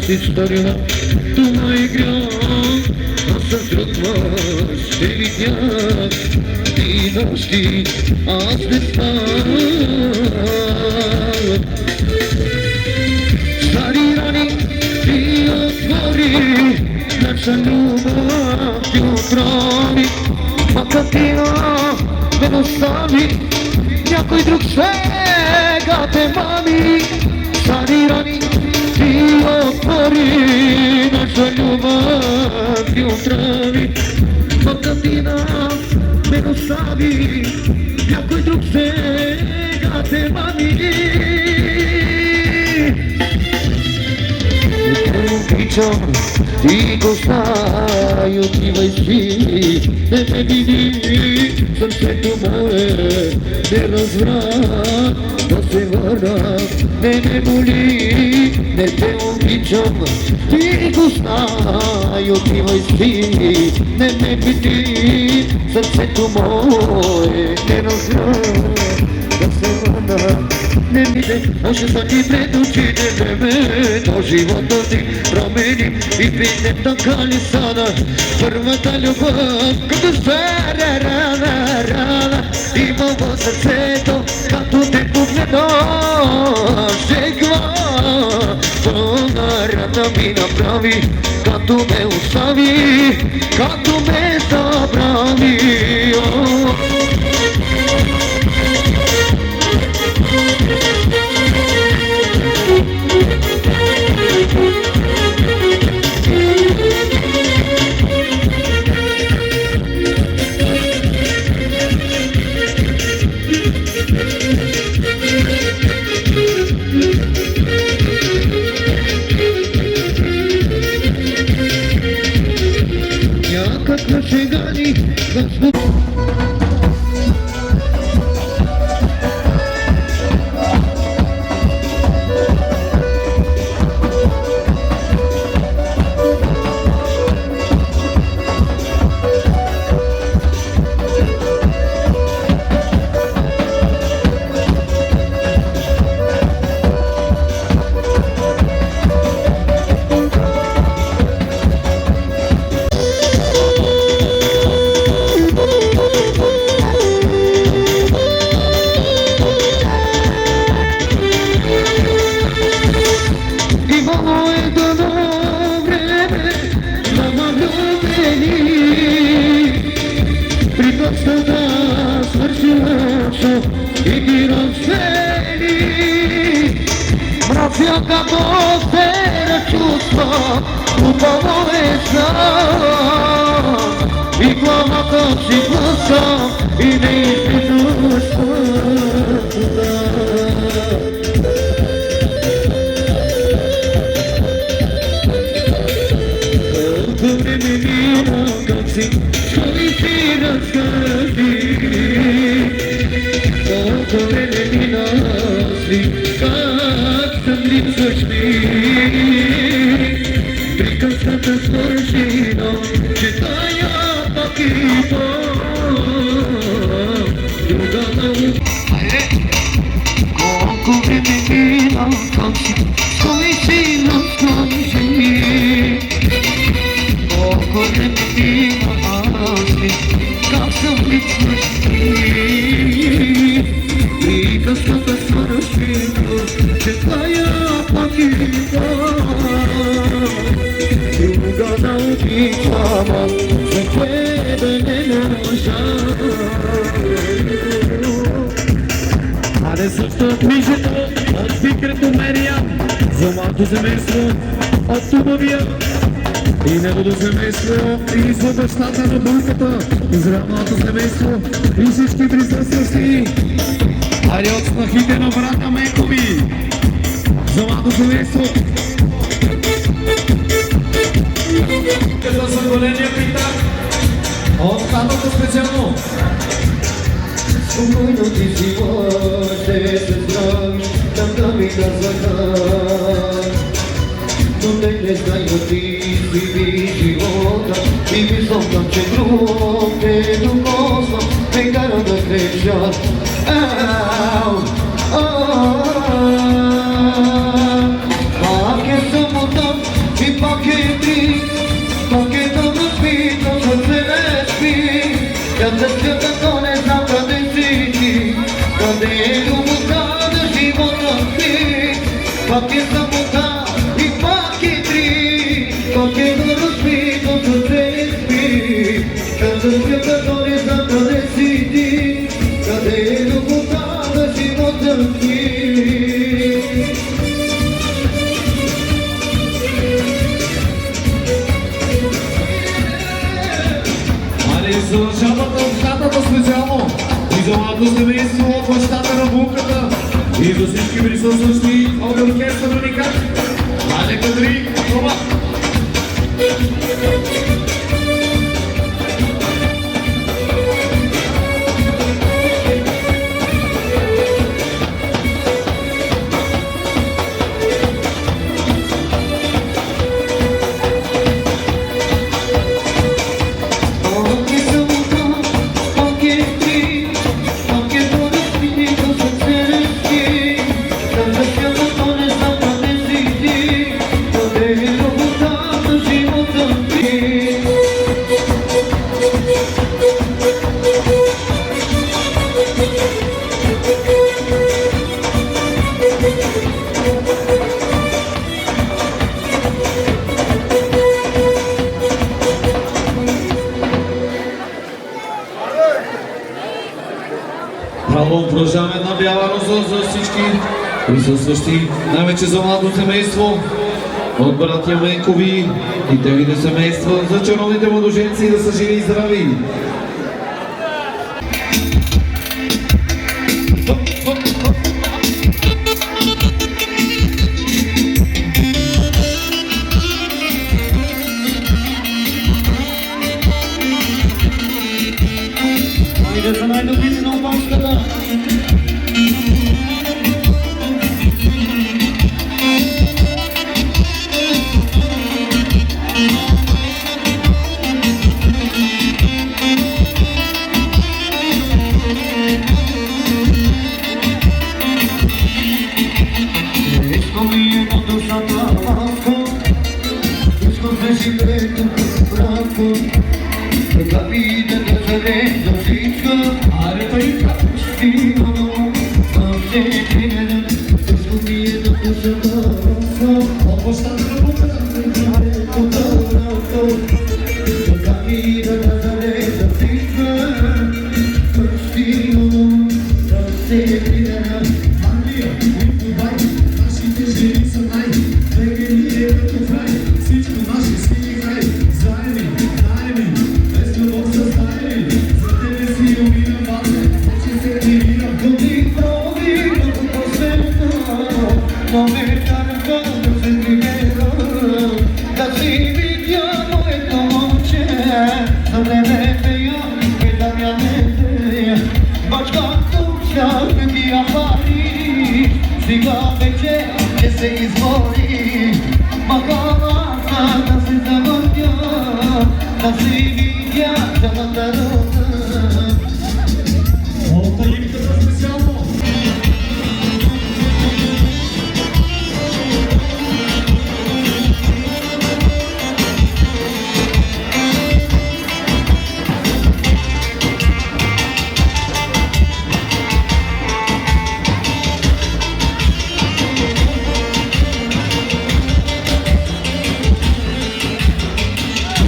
История, това игра, аз с друг мъж ще видях и нощи, аз не спам. Стари рани ти отвори, наша любов ти отрони, мака ти ме остави, някой друг сега те мами. Стари рани ти отвори, наша любов ти отрави, мака ти ме остави, някой друг сега те мами. Обичам, ти го знай, отивай си, не ме види, сърцето мое не разбра, да се върна, не боли, не те обичам, ти го знай, отивай си, не ме види, сърцето мое не разбра, да се върна. Не миде, може да ти пред очите времето, живота ти промени и видне така ли сада. Първата любов, като стара рана, има в сърцето, като те погледна, шегва. Пълна рана ми направи, като ме остави, като ме забрави. Някак на шега ни атмосфера чувства, хубаво е знам. И главата си гласа и не излизаш туда. Колко време мина, как си, той си разкажи. Колко време мина си, липсваш ми. Приказката свършина, че тая пак и то. Друга vorem ima azi, ca să lipsești Priказката свършила, че твоя погиба. Друга да обичам, за тебе не можа. Аре също от мижето, от спикрето Мерия, за малко семейство, от Тубавия и неговото семейство, и за бащата на булката, и за малото семейство, и всички присъстващи. Айде от снахите на брата Менкови, за малото семейство. За съгорения питак, от Кадото специално. Спокойно ти си може се здравиш, да ми да заказ. Но те не знаят ти си живота и високам, че друг те докосва, ме кара да креща. Пак е самота и пак е ти, пак е да ме спита, сърце не спи. Къде си, като не знам къде си ти, къде е любовта на живота си. Пак е самота и пак е три, пак е да разпита, сърце не спи. Къде си, като не знам къде си ти, къде е любовта на живота си. За жабата специално, и за младото семейство от бащата на булката, и за всички присъстващи от оркестър Уникат. Айде кадри, това! Браво, продължаваме една бяла роза за всички присъстващи, най-вече за младото семейство от братя Менкови и техните семейства, за чаровните младоженци да са живи и здрави. Айде за най-добрите на опашката!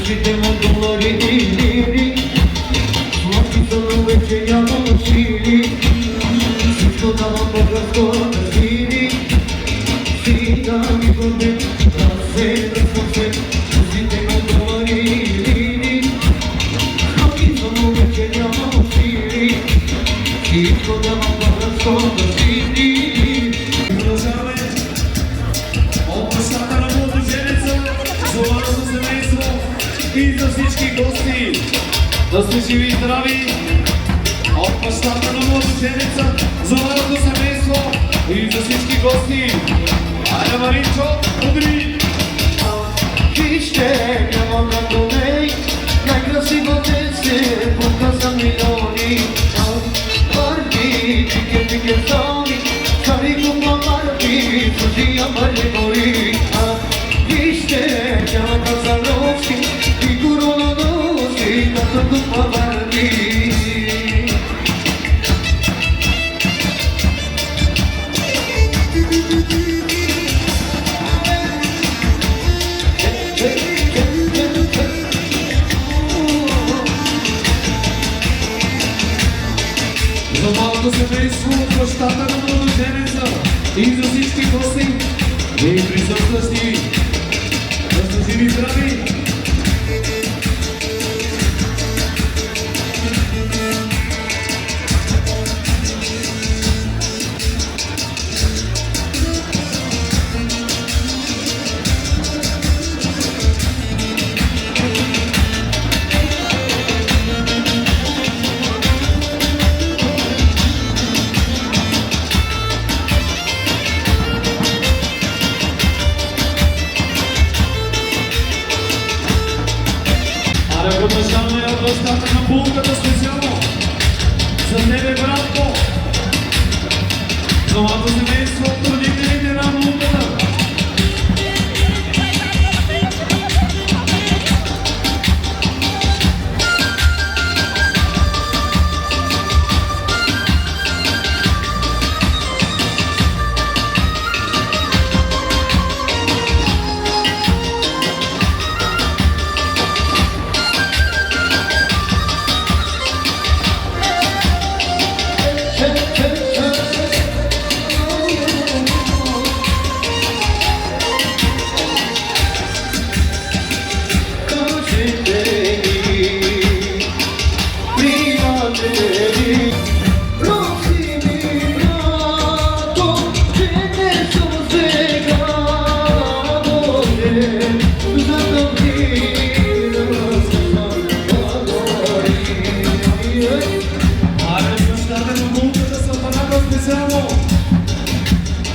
Uscite mondolari neri Słodki solu вечеря носили Всичко давам по-градко на сини Сина ми годе да се разпосе Uscite mondolari neri Słodki solu вечеря носили Всичко давам по-градко на сини Продължаваме от бащата на младоженеца, за вашето семейство и за всички гости. Да сте живи и здрави! От бащата на младоженеца, за вашето семейство и за всички гости. Айде, Маринчо, удри! Вижте, няма като ней, най-красивата се показа милиони. Барби, пике сони, цари купа Барби, Сузия Малибори. Вижте, няма казаровски и корона носи, като купа Барби. За малко семейство от бащата на младоженеца и за всички гости и присъстващи. Да сте живи и здрави! Продължаваме от бащата на булката специално за тебе, братко, за младо семейство от родителите на булката.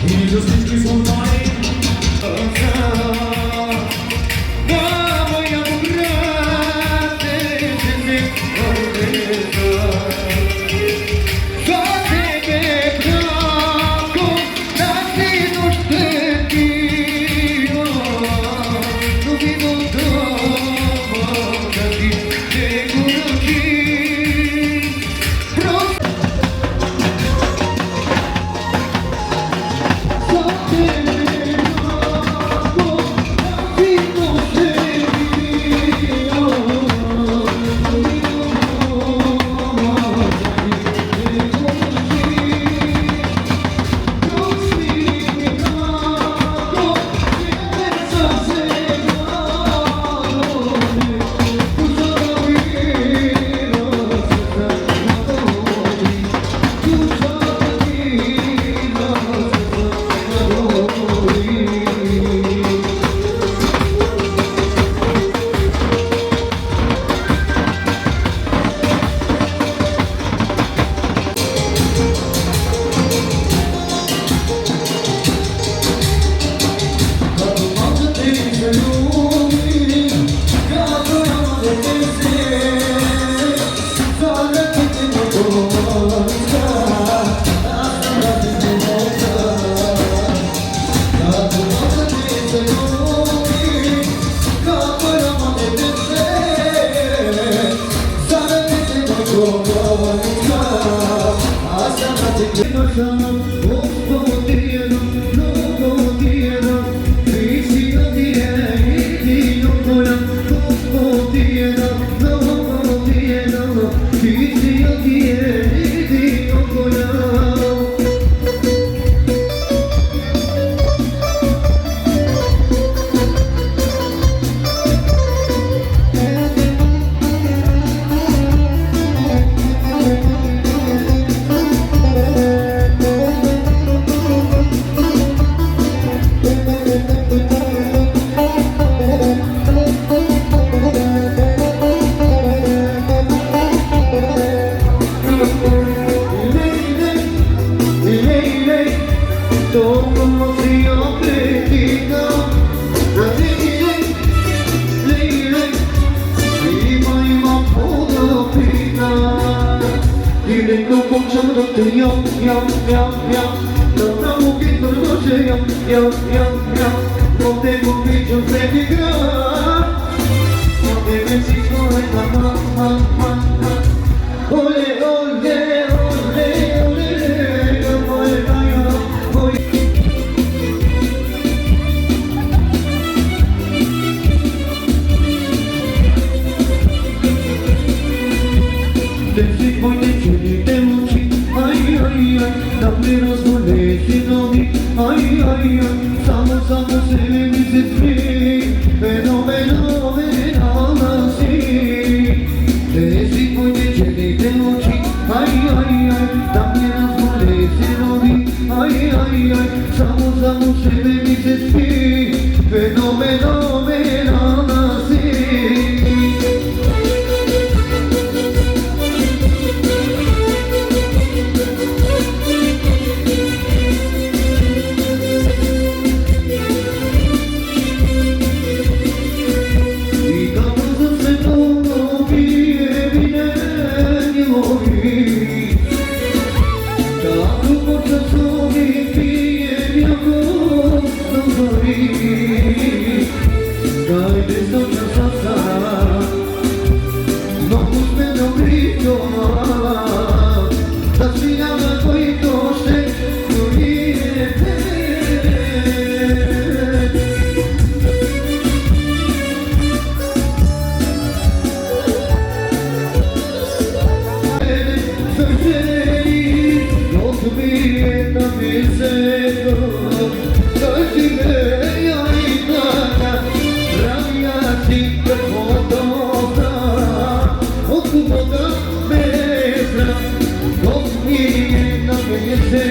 И за всички солдати. Oh, Dile como chamote yum yum yum yum. Dobra mówię to że yum yum yum yum. Potem mówię że przegra. Potem jest ich moje mama mama. Ole ole ole ole. Moje maja moje. Desde mój dzieci temu ci, aj, aj, aj, dawny rozwolę się nogi, aj, aj, aj, samo sobie mi się zmi, fenomenalna si. Desde mój dzieci temu ci, aj, aj, aj, dawny rozwolę się nogi, aj, aj, aj, samo sobie mi się zmi, fenomenalna si. Yes,